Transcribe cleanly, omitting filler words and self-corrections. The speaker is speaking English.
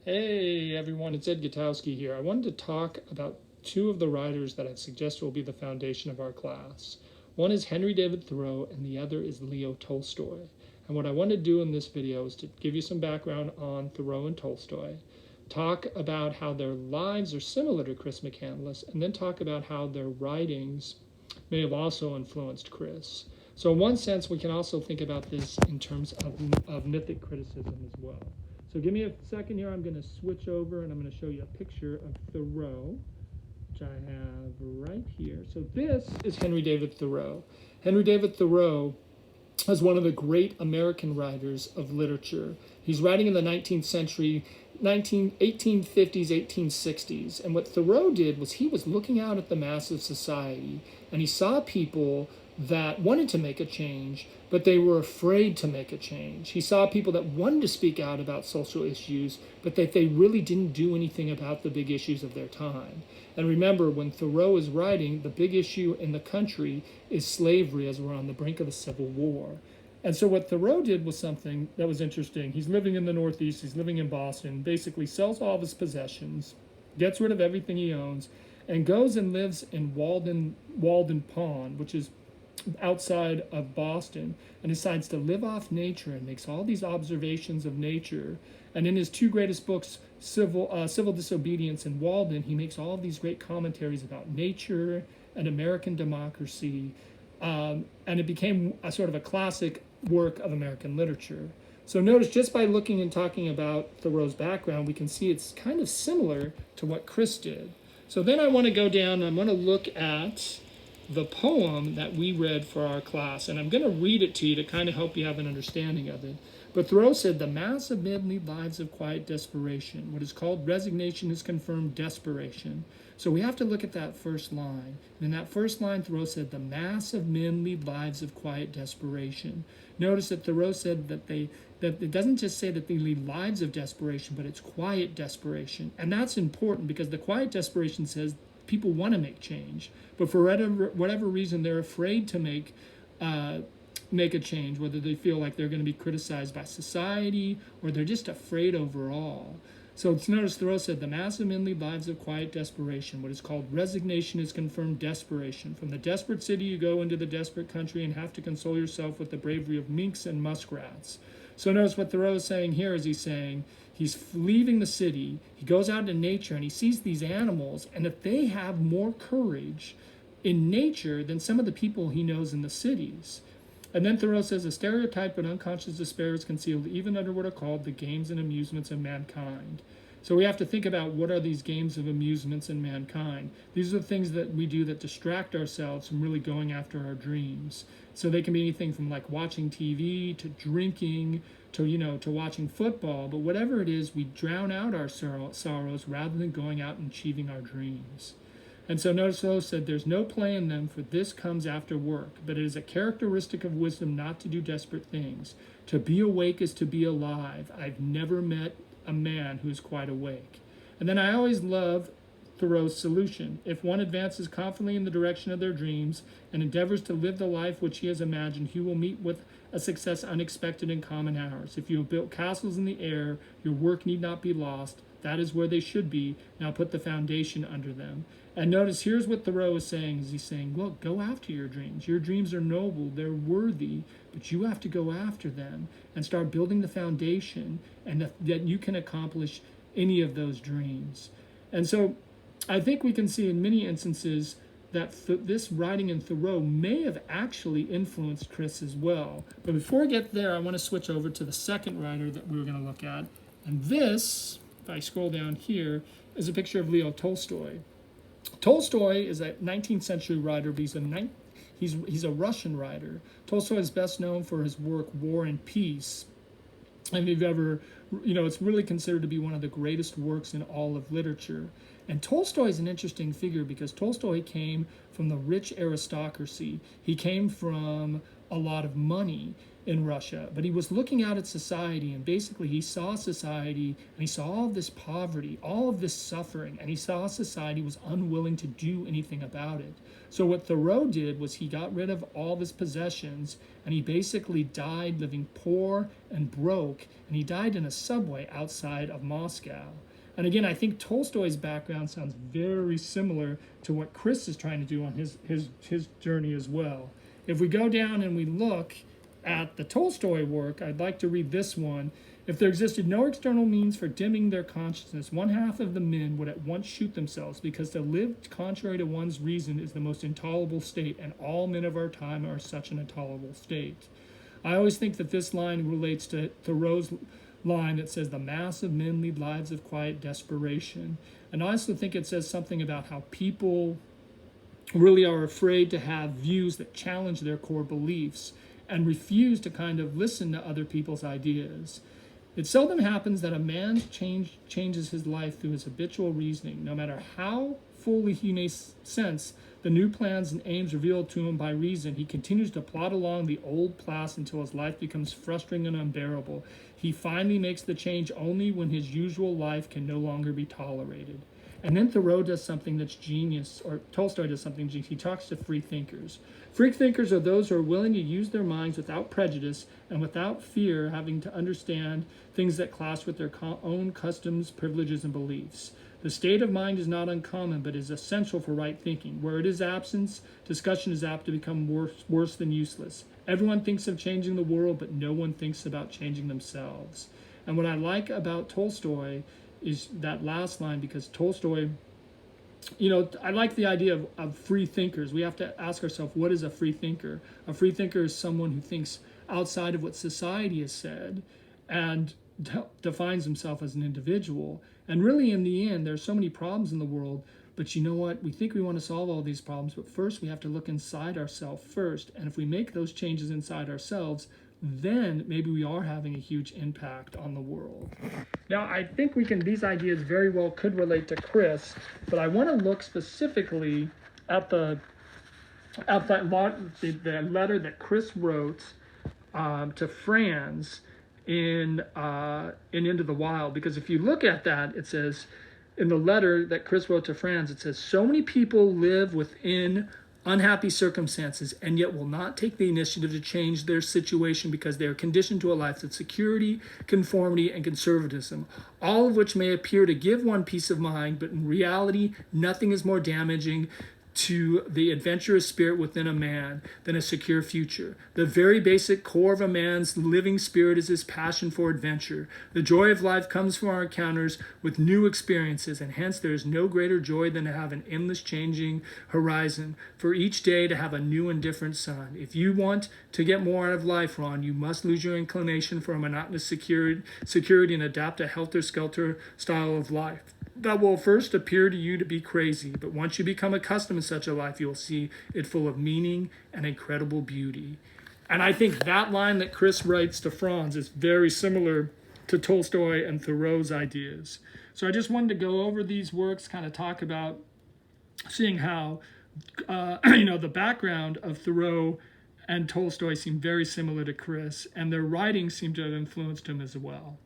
Hey everyone, it's Ed Gutowski here. I wanted to talk about two of the writers that I've suggested will be the foundation of our class. One is Henry David Thoreau and the other is Leo Tolstoy. And what I want to do in this video is to give you some background on Thoreau and Tolstoy, talk about how their lives are similar to Chris McCandless, and then talk about how their writings may have also influenced Chris. So in one sense, we can also think about this in terms of mythic criticism as well. So give me a second here. I'm going to switch over and I'm going to show you a picture of Thoreau, which I have right here. So this is Henry David Thoreau. Henry David Thoreau is one of the great American writers of literature. He's writing in the 19th century, 1850s, 1860s. And what Thoreau did was he was looking out at the mass of society and he saw people that wanted to make a change, but they were afraid to make a change. He saw people that wanted to speak out about social issues, but that they really didn't do anything about the big issues of their time. And remember, when Thoreau is writing, the big issue in the country is slavery as we're on the brink of a civil war. And so what Thoreau did was something that was interesting. He's living in the Northeast, he's living in Boston, basically sells all of his possessions, gets rid of everything he owns, and goes and lives in Walden Pond, which is outside of Boston, and decides to live off nature and makes all these observations of nature. And in his two greatest books, Civil Disobedience and Walden, he makes all of these great commentaries about nature and American democracy, and it became a sort of a classic work of American literature. So notice, just by looking and talking about Thoreau's background, we can see it's kind of similar to what Chris did. So then I want to go down and I want to look at the poem that we read for our class, and I'm going to read it to you to kind of help you have an understanding of it. But Thoreau said, "The mass of men lead lives of quiet desperation. What is called resignation is confirmed desperation." So we have to look at that first line. And in that first line, Thoreau said, "The mass of men lead lives of quiet desperation." Notice that Thoreau said that it doesn't just say that they lead lives of desperation, but it's quiet desperation. And that's important because the quiet desperation says people want to make change, but for whatever reason, they're afraid to make a change, whether they feel like they're going to be criticized by society or they're just afraid overall. So notice Thoreau said, "The mass of men lead lives of quiet desperation. What is called resignation is confirmed desperation. From the desperate city you go into the desperate country and have to console yourself with the bravery of minks and muskrats." So notice what Thoreau is saying here is he's leaving the city, he goes out into nature and he sees these animals, and if they have more courage in nature than some of the people he knows in the cities. And then Thoreau says, "A stereotype but unconscious despair is concealed even under what are called the games and amusements of mankind." So we have to think about what are these games of amusements in mankind. These are the things that we do that distract ourselves from really going after our dreams. So they can be anything from like watching TV to drinking to watching football. But whatever it is, we drown out our sorrows rather than going out and achieving our dreams. And so notice Thoreau said, "There's no play in them, for this comes after work. But it is a characteristic of wisdom not to do desperate things. To be awake is to be alive. I've never met a man who is quite awake." And then I always love Thoreau's solution. "If one advances confidently in the direction of their dreams and endeavors to live the life which he has imagined, he will meet with a success unexpected in common hours. If you have built castles in the air, your work need not be lost. That is where they should be. Now put the foundation under them." And notice, here's what Thoreau is saying. He's saying, look, go after your dreams. Your dreams are noble, they're worthy, but you have to go after them and start building the foundation, and that you can accomplish any of those dreams. And so I think we can see in many instances that this writing in Thoreau may have actually influenced Chris as well. But before I get there, I want to switch over to the second writer that we're going to look at. And this, if I scroll down here, is a picture of Leo Tolstoy. Tolstoy is a 19th century writer, but he's a Russian writer. Tolstoy is best known for his work War and Peace. And if you've ever, it's really considered to be one of the greatest works in all of literature. And Tolstoy is an interesting figure because Tolstoy came from the rich aristocracy. He came from a lot of money. in Russia, but he was looking out at society, and basically he saw society and he saw all of this poverty, all of this suffering, and he saw society was unwilling to do anything about it. So what Thoreau did was he got rid of all of his possessions, and he basically died living poor and broke, and he died in a subway outside of Moscow. And again, I think Tolstoy's background sounds very similar to what Chris is trying to do on his journey as well. If we go down and we look at the Tolstoy work, I'd like to read this one. If there existed no external means for dimming their consciousness, one half of the men would at once shoot themselves, because to live contrary to one's reason is the most intolerable state, and all men of our time are such an intolerable state. I always think that this line relates to Thoreau's line that says the mass of men lead lives of quiet desperation. And I also think it says something about how people really are afraid to have views that challenge their core beliefs and refuse to kind of listen to other people's ideas. It seldom happens that a man changes his life through his habitual reasoning, no matter how fully he may sense the new plans and aims revealed to him by reason. He continues to plod along the old path until his life becomes frustrating and unbearable. He finally makes the change only when his usual life can no longer be tolerated. And then Thoreau does something that's genius, or Tolstoy does something genius. He talks to free thinkers. Free thinkers are those who are willing to use their minds without prejudice and without fear having to understand things that clash with their own customs, privileges, and beliefs. The state of mind is not uncommon, but is essential for right thinking. Where it is absence, discussion is apt to become worse than useless. Everyone thinks of changing the world, but no one thinks about changing themselves. And what I like about Tolstoy is that last line, because Tolstoy, I like the idea of free thinkers. We have to ask ourselves, what is a free thinker? A free thinker is someone who thinks outside of what society has said and defines himself as an individual. And really, in the end, there's so many problems in the world, but you know what? We think we want to solve all these problems, but first we have to look inside ourselves first. And if we make those changes inside ourselves, then maybe we are having a huge impact on the world. Now, I think these ideas very well could relate to Chris, but I want to look specifically at the letter that Chris wrote to Franz in Into the Wild, because if you look at that, it says, in the letter that Chris wrote to Franz, it says, so many people live within unhappy circumstances and yet will not take the initiative to change their situation because they are conditioned to a life of security, conformity, and conservatism, all of which may appear to give one peace of mind, but in reality, nothing is more damaging to the adventurous spirit within a man than a secure future. The very basic core of a man's living spirit is his passion for adventure. The joy of life comes from our encounters with new experiences, and hence there is no greater joy than to have an endless changing horizon, for each day to have a new and different sun. If you want to get more out of life, Ron, you must lose your inclination for a monotonous security and adapt a helter-skelter style of life that will first appear to you to be crazy, but once you become accustomed to such a life, you'll see it full of meaning and incredible beauty. And I think that line that Chris writes to Franz is very similar to Tolstoy and Thoreau's ideas. So I just wanted to go over these works, kind of talk about seeing how, the background of Thoreau and Tolstoy seem very similar to Chris, and their writings seem to have influenced him as well.